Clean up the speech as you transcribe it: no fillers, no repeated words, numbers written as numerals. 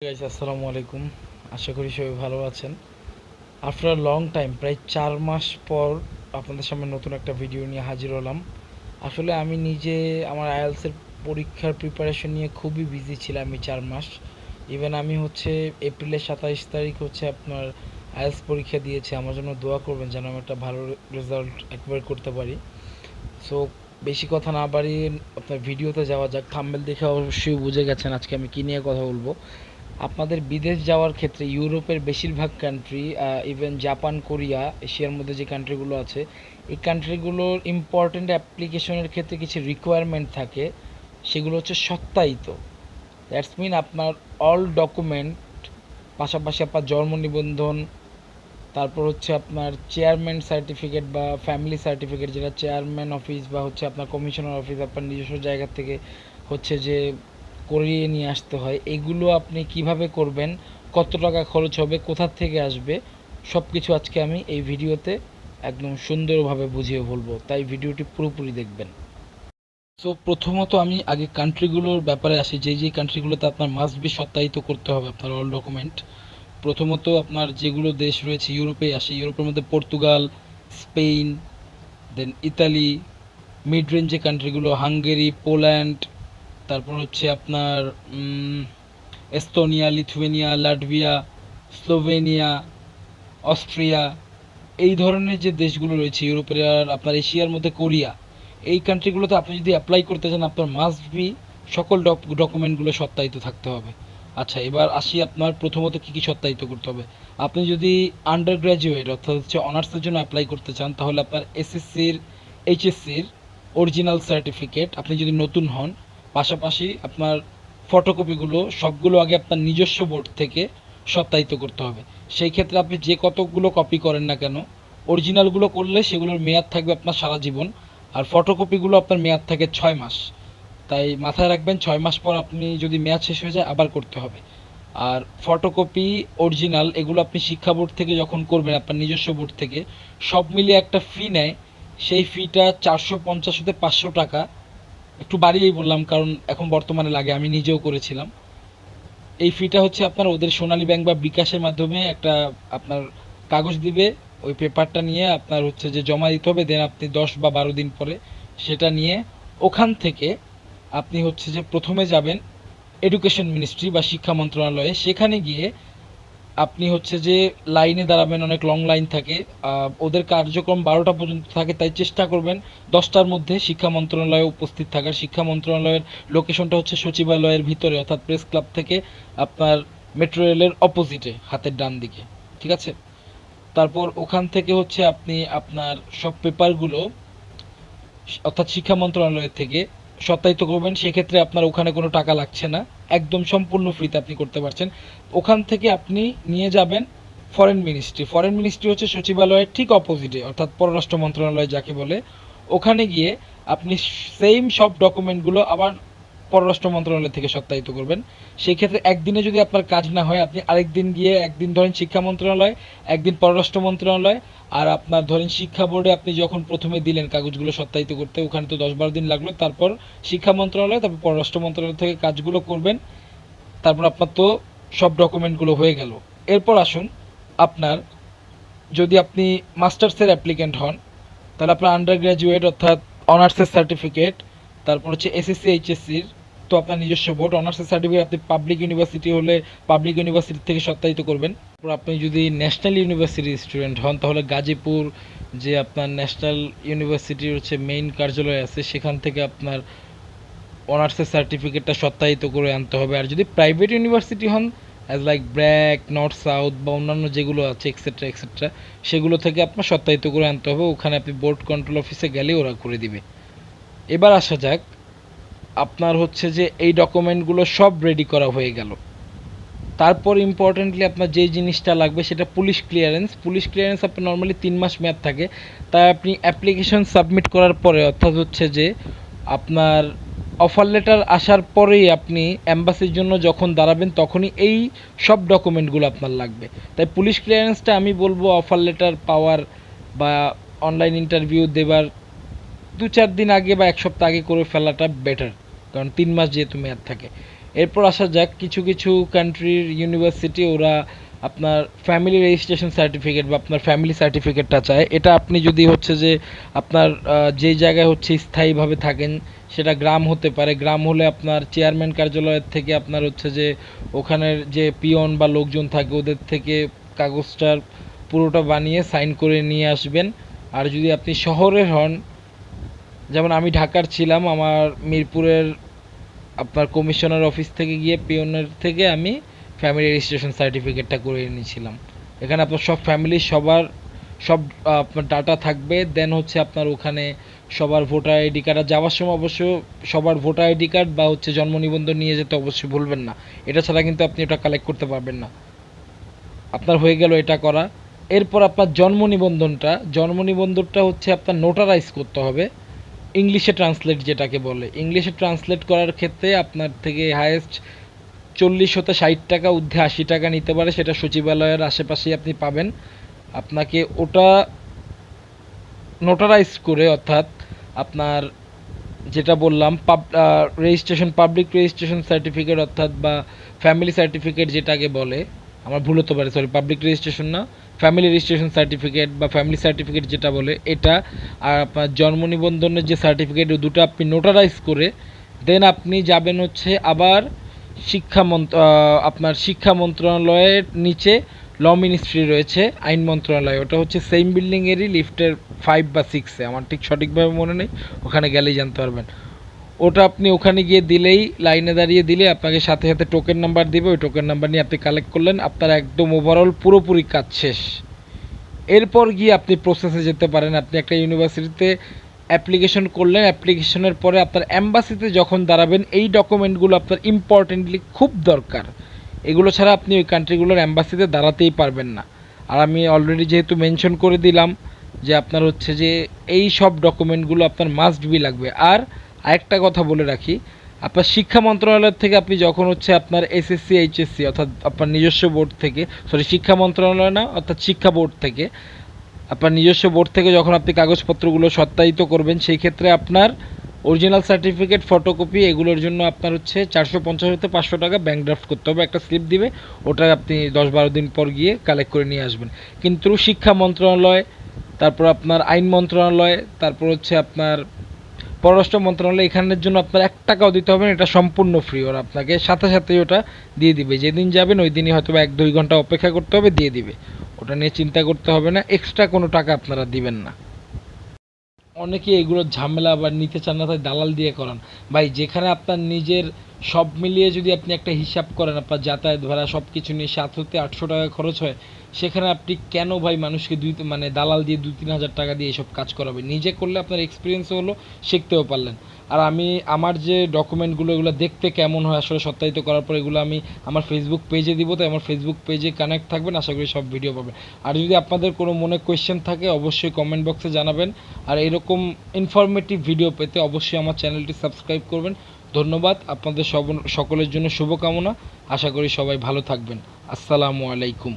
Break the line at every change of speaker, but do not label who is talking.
Guys আসসালামু আলাইকুম। আশা করি সবাই ভালো আছেন। আফটার লং টাইম প্রায় 4 মাস পর আপনাদের সামনে নতুন একটা ভিডিও নিয়ে হাজির হলাম। আসলে আমি নিজে আমার আইএলটিএস এর পরীক্ষার প্রিপারেশন নিয়ে খুবই বিজি ছিলাম এই 4 মাস। ইভেন আমি হচ্ছে এপ্রিলের 27 তারিখ হচ্ছে আপনার আইএলটিএস পরীক্ষা দিয়েছি। আমার জন্য দোয়া করবেন যেন আমি একটা ভালো রেজাল্ট একবার করতে পারি। সো বেশি কথা না বাড়িয়ে আপনার ভিডিওতে যাওয়া যাক। থাম্বনেল দেখে অবশ্যই বুঝে গেছেন আজকে আমি কী নিয়ে কথা বলবো। আপনাদের বিদেশ যাওয়ার ক্ষেত্রে ইউরোপের বেশিরভাগ কান্ট্রি, ইভেন জাপান, কোরিয়া, এশিয়ার মধ্যে যে কান্ট্রিগুলো আছে, এই কান্ট্রিগুলোর ইম্পর্ট্যান্ট অ্যাপ্লিকেশনের ক্ষেত্রে কিছু রিকোয়ারমেন্ট থাকে। সেগুলো হচ্ছে সত্যায়িত। দ্যাটস মিন আপনার অল ডকুমেন্ট, পাশাপাশি আপনার জন্ম নিবন্ধন, তারপর হচ্ছে আপনার চেয়ারম্যান সার্টিফিকেট বা ফ্যামিলি সার্টিফিকেট, যেটা চেয়ারম্যান অফিস বা হচ্ছে আপনার কমিশনার অফিস আপনার নিজস্ব জায়গা থেকে হচ্ছে যে করিয়ে নিয়ে আসতে হয়। এগুলো আপনি কিভাবে করবেন, কত টাকা খরচ হবে, কোথা থেকে আসবে, সব কিছু আজকে আমি এই ভিডিওতে একদম সুন্দরভাবে বুঝিয়ে বলবো, তাই ভিডিওটি পুরোপুরি দেখবেন। সো প্রথমত আমি আগে কান্ট্রিগুলোর ব্যাপারে আসি, যেই কান্ট্রিগুলোতে আপনার মাস্ট বি সত্যায়িত করতে হবে আপনার অল ডকুমেন্ট। প্রথমত আপনার যেগুলো দেশ রয়েছে ইউরোপে আসে, ইউরোপের মধ্যে পর্তুগাল, স্পেন, দেন ইতালি, মিড রেঞ্জ যে কান্ট্রিগুলো হাঙ্গেরি, পোল্যান্ড, তারপর হচ্ছে আপনার এস্তোনিয়া, লিথুয়েনিয়া, লাটভিয়া, স্লোভেনিয়া, অস্ট্রিয়া, এই ধরনের যে দেশগুলো রয়েছে ইউরোপের। আর আপনার এশিয়ার মধ্যে কোরিয়া, এই কান্ট্রিগুলোতে আপনি যদি অ্যাপ্লাই করতে চান আপনার মাস্ট বি সকল ডকুমেন্টগুলো সত্যায়িত থাকতে হবে। আচ্ছা, এবার আসি আপনার প্রথমত কী কী সত্যায়িত করতে হবে। আপনি যদি আন্ডার গ্র্যাজুয়েট অর্থাৎ হচ্ছে অনার্সের জন্য অ্যাপ্লাই করতে চান, তাহলে আপনার এসএসসির, এইচএসসির অরিজিনাল সার্টিফিকেট আপনি যদি নতুন হন, পাশাপাশি আপনার ফটোকপিগুলো সবগুলো আগে আপনার নিজস্ব বোর্ড থেকে সত্যায়িত করতে হবে। সেই ক্ষেত্রে আপনি যে কতগুলো কপি করেন না কেন, অরিজিনালগুলো করলে সেগুলোর মেয়াদ থাকবে আপনার সারা জীবন, আর ফটোকপিগুলো আপনার মেয়াদ থাকে 6 মাস। তাই মাথায় রাখবেন 6 মাস পর আপনি যদি মেয়াদ শেষ হয়ে যায় আবার করতে হবে। আর ফটোকপি, অরিজিনাল এগুলো আপনি শিক্ষা বোর্ড থেকে যখন করবেন আপনার নিজস্ব বোর্ড থেকে, সব মিলিয়ে একটা ফি নেয়। সেই ফিটা 450 হতে 500 টাকা। একটু বাড়িয়েই বললাম কারণ এখন বর্তমানে লাগে, আমি নিজেও করেছিলাম। এই ফিটা হচ্ছে আপনার ওদের সোনালী ব্যাংক বা বিকাশের মাধ্যমে একটা আপনার কাগজ দিবে। ওই পেপারটা নিয়ে আপনার হচ্ছে যে জমা দিতে হবে, দেন আপনি 10 বা 12 দিন পরে সেটা নিয়ে ওখান থেকে আপনি হচ্ছে যে প্রথমে যাবেন এডুকেশন মিনিস্ট্রি বা শিক্ষা মন্ত্রণালয়ে। সেখানে গিয়ে আপনি হচ্ছে যে লাইনে দাঁড়াবেন, অনেক লং লাইন থাকে। ওদের কার্যক্রম 12টা পর্যন্ত থাকে, তাই চেষ্টা করবেন 10টার মধ্যে শিক্ষা মন্ত্রণালয়ে উপস্থিত থাকার। শিক্ষা মন্ত্রণালয়ের লোকেশনটা হচ্ছে সচিবালয়ের ভিতরে অর্থাৎ প্রেস ক্লাব থেকে আপনার মেট্রো রেলের অপোজিটে হাতের ডান দিকে, ঠিক আছে। তারপর ওখান থেকে হচ্ছে আপনি আপনার সব পেপারগুলো অর্থাৎ শিক্ষা মন্ত্রণালয় থেকে সত্যায়িত করবেন। সেক্ষেত্রে আপনার ওখানে কোনো টাকা লাগছে না, একদম সম্পূর্ণ ফ্রিতে আপনি করতে পারছেন। ওখান থেকে আপনি নিয়ে যাবেন ফরেন মিনিস্ট্রি। ফরেন মিনিস্ট্রি হচ্ছে সচিবালয়ের ঠিক অপোজিটে অর্থাৎ পররাষ্ট্র মন্ত্রণালয় যাকে বলে। ওখানে গিয়ে আপনি সেম সব ডকুমেন্টগুলো আবার পররাষ্ট্র মন্ত্রণালয় থেকে সত্যায়িত করবেন। সেই ক্ষেত্রে একদিনে যদি আপনার কাজ না হয়, আপনি আরেক দিন গিয়ে একদিন ধরেন শিক্ষা মন্ত্রণালয়, একদিন পররাষ্ট্র মন্ত্রণালয়, আর আপনার ধরেন শিক্ষা বোর্ডে আপনি যখন প্রথমে দিলেন কাগজগুলো সত্যায়িত করতে, ওখানে তো 10-12 দিন লাগলো। তারপর শিক্ষা মন্ত্রণালয়, তারপর পররাষ্ট্র মন্ত্রণালয় থেকে কাজগুলো করবেন। তারপর আপনার তো সব ডকুমেন্টগুলো হয়ে গেল। এরপর আসুন আপনার, যদি আপনি মাস্টার্সের অ্যাপ্লিকেন্ট হন, তাহলে আপনার আন্ডার গ্র্যাজুয়েট অর্থাৎ অনার্সের সার্টিফিকেট, তারপর হচ্ছে এসএসসি, এইচএসসির তো আপনার নিজস্ব বোর্ড। অনার্সের সার্টিফিকেট আপনি পাবলিক ইউনিভার্সিটি হলে পাবলিক ইউনিভার্সিটি থেকে সত্যায়িত করবেন। তারপর আপনি যদি ন্যাশনাল ইউনিভার্সিটির স্টুডেন্ট হন, তাহলে গাজীপুর যে আপনার ন্যাশনাল ইউনিভার্সিটির হচ্ছে মেইন কার্যালয় আছে, সেখান থেকে আপনার অনার্সের সার্টিফিকেটটা সত্যায়িত করে আনতে হবে। আর যদি প্রাইভেট ইউনিভার্সিটি হন, as like BRAC, north south বা অন্যান্য যেগুলো আছে এক্সেট্রা এক্সেট্রা, সেগুলো থেকে আপনার সত্যায়িত করে আনতে হবে। ওখানে আপনি বোর্ড কন্ট্রোল অফিসে গেলে ওরা করে দিবে। এবার আসা যাক, আপনার হচ্ছে যে এই ডকুমেন্টগুলো সব রেডি করা হয়ে গেল। তারপর ইম্পর্টেন্টলি আপনার যেই জিনিসটা লাগবে সেটা পুলিশ ক্লিয়ারেন্স। পুলিশ ক্লিয়ারেন্স আপনার নর্মালি 3 মাস মেয়াদ থাকে। তাই আপনি অ্যাপ্লিকেশন সাবমিট করার পরে অর্থাৎ হচ্ছে যে আপনার অফার লেটার আসার পরেই আপনি অ্যাম্বাসির জন্য যখন দাঁড়াবেন তখনই এই সব ডকুমেন্টগুলো আপনার লাগবে। তাই পুলিশ ক্লিয়ারেন্সটা আমি বলবো অফার লেটার পাওয়ার বা অনলাইন ইন্টারভিউ দেবার 2-4 দিন আগে বা 1 সপ্তাহ আগে করে ফেলাটা বেটার, কারণ 3 মাস যেহেতু মেয়াদ থাকে। এরপর আসা যাক কিছু কিছু কান্ট্রির ইউনিভার্সিটি ওরা আপনার ফ্যামিলি রেজিস্ট্রেশন সার্টিফিকেট বা আপনার ফ্যামিলি সার্টিফিকেটটা চায়। এটা আপনি যদি হচ্ছে যে আপনার যেই জায়গায় হচ্ছে স্থায়ীভাবে থাকেন সেটা গ্রাম হতে পারে, গ্রাম হলে আপনার চেয়ারম্যান কার্যালয়ের থেকে আপনার হচ্ছে যে ওখানের যে পিয়ন বা লোকজন থাকে ওদের থেকে কাগজটার পুরোটা বানিয়ে সাইন করে নিয়ে আসবেন। আর যদি আপনি শহরের হন, যেমন আমি ঢাকার ছিলাম, আমার মিরপুরের আপনার কমিশনার অফিস থেকে গিয়ে পিয়নের থেকে আমি ফ্যামিলি রেজিস্ট্রেশন সার্টিফিকেটটা করে এনেছিলাম। এখানে আপনার সব ফ্যামিলির সবার সব আপনার ডাটা থাকবে। দেন হচ্ছে আপনার ওখানে সবার ভোটার আইডি কার্ড, আর যাওয়ার সময় অবশ্য সবার ভোটার আইডি কার্ড বা হচ্ছে জন্ম নিবন্ধন নিয়ে যেতে অবশ্যই ভুলবেন না। এটা ছাড়া কিন্তু আপনি ওটা কালেক্ট করতে পারবেন না। আপনার হয়ে গেল এটা করা। এরপর আপনার জন্ম নিবন্ধনটা হচ্ছে আপনার নোটারাইজ করতে হবে, ইংলিশে ট্রান্সলেট যেটাকে বলে। ইংলিশে ট্রান্সলেট করার ক্ষেত্রে আপনার থেকে হায়েস্ট 40 হতে 60 টাকা, ঊর্ধ্বে 80 টাকা নিতে পারে। সেটা সচিবালয়ের আশেপাশেই আপনি পাবেন। আপনাকে ওটা নোটারাইজ করে, অর্থাৎ আপনার যেটা বললাম রেজিস্ট্রেশন, পাবলিক রেজিস্ট্রেশন সার্টিফিকেট অর্থাৎ বা ফ্যামিলি সার্টিফিকেট যেটাকে বলে, আমার ভুল হতে পারে, সরি, পাবলিক রেজিস্ট্রেশন না, ফ্যামিলি রেজিস্ট্রেশন সার্টিফিকেট বা ফ্যামিলি সার্টিফিকেট যেটা বলে এটা, আর আপনার জন্ম নিবন্ধনের যে সার্টিফিকেট, ওই দুটো আপনি নোটারাইজ করে দেন আপনি যাবেন হচ্ছে আবার আপনার শিক্ষা মন্ত্রণালয়ের নিচে ল মিনিস্ট্রি রয়েছে, আইন মন্ত্রণালয়, ওটা হচ্ছে সেম বিল্ডিংয়েরই লিফটের 5 বা 6-এ, আমার ঠিক সঠিকভাবে মনে নেই, ওখানে গেলেই জানতে পারবেন। ওটা আপনি ওখানে গিয়ে দিলেই, লাইনে দাঁড়িয়ে দিলে আপনাকে সাথে সাথে টোকেন নাম্বার দিবে, ওই টোকেন নাম্বার নিয়ে আপনি কালেক্ট করলেন, আপনার একদম ওভারঅল পুরোপুরি কাজ শেষ। এরপর গিয়ে আপনি প্রসেসে যেতে পারেন। আপনি একটা ইউনিভার্সিটিতে অ্যাপ্লিকেশন করলেন, অ্যাপ্লিকেশনের পরে আপনার অ্যাম্বাসিতে যখন দাঁড়াবেন এই ডকুমেন্টগুলো আপনার ইম্পর্টেন্টলি খুব দরকার। এগুলো ছাড়া আপনি ওই কান্ট্রিগুলোর অ্যাম্বাসিতে দাঁড়াতেই পারবেন না। আর আমি অলরেডি যেহেতু মেনশন করে দিলাম যে আপনার হচ্ছে যে এই সব ডকুমেন্টগুলো আপনার মাস্ট বি লাগবে। আর আরেকটা কথা বলে রাখি, আপনার শিক্ষা মন্ত্রণালয় থেকে আপনি যখন হচ্ছে আপনার এসএসসি এইচএসসি অর্থাৎ আপনার নিজস্ব বোর্ড থেকে, সরি শিক্ষা মন্ত্রণালয় না, অর্থাৎ শিক্ষা বোর্ড থেকে, আপনার নিজস্ব বোর্ড থেকে যখন আপনি কাগজপত্রগুলো সত্যায়িত করবেন, সেই ক্ষেত্রে আপনার অরিজিনাল সার্টিফিকেট, ফটোকপি এগুলোর জন্য আপনার হচ্ছে 450 হতে 500 টাকা ব্যাঙ্ক ড্রাফট করতে হবে, একটা স্লিপ দিবে, ওটা আপনি 10-12 দিন পর গিয়ে কালেক্ট করে নিয়ে আসবেন। কিন্তু শিক্ষা মন্ত্রণালয়, তারপর আপনার আইন মন্ত্রণালয়, তারপর হচ্ছে আপনার পররাষ্ট্র মন্ত্রণালয়, এখানের জন্য আপনার 1 টাকাও দিতে হবে না, এটা সম্পূর্ণ ফ্রি। ওরা আপনাকে সাথে সাথেই ওটা দিয়ে দিবে, যেদিন যাবেন ওই দিনই হয়তো 1-2 ঘন্টা অপেক্ষা করতে হবে, দিয়ে দিবে। ওটা নিয়ে চিন্তা করতে হবে না, এক্সট্রা কোনো টাকা আপনারা দিবেন না। অনেকে এগুলো ঝামেলা আবার নিতে চান না, তাই দালাল দিয়ে করান। ভাই যেখানে আপনার নিজের সব মিলিয়ে যদি আপনি একটা হিসাব করেন, আপনার যাতায়াত ভাড়া সব কিছু নিয়ে 700 থেকে 800 টাকা খরচ হয়, সেখানে আপনি কেন ভাই মানুষকে মানে দালাল দিয়ে 2-3 হাজার টাকা দিয়ে এসব কাজ করাবেন? নিজে করলে আপনার এক্সপিরিয়েন্সও হলো, শিখতেও পারলেন। আর আমি আমার যে ডকুমেন্টগুলো, এগুলো দেখতে কেমন হয় আসলে সত্যায়িত করার পর, এগুলো আমি আমার ফেসবুক পেজে দিব, তাই আমার ফেসবুক পেজে কানেক্ট থাকবেন, আশা করি সব ভিডিও পাবেন। আর যদি আপনাদের কোনো মনে কোয়েশ্চেন থাকে অবশ্যই কমেন্ট বক্সে জানাবেন। আর এরকম ইনফরমেটিভ ভিডিও পেতে অবশ্যই আমার চ্যানেলটি সাবস্ক্রাইব করবেন। ধন্যবাদ, আপনাদের সকলের জন্য শুভকামনা। আশা করি সবাই ভালো থাকবেন। আসসালামু আলাইকুম।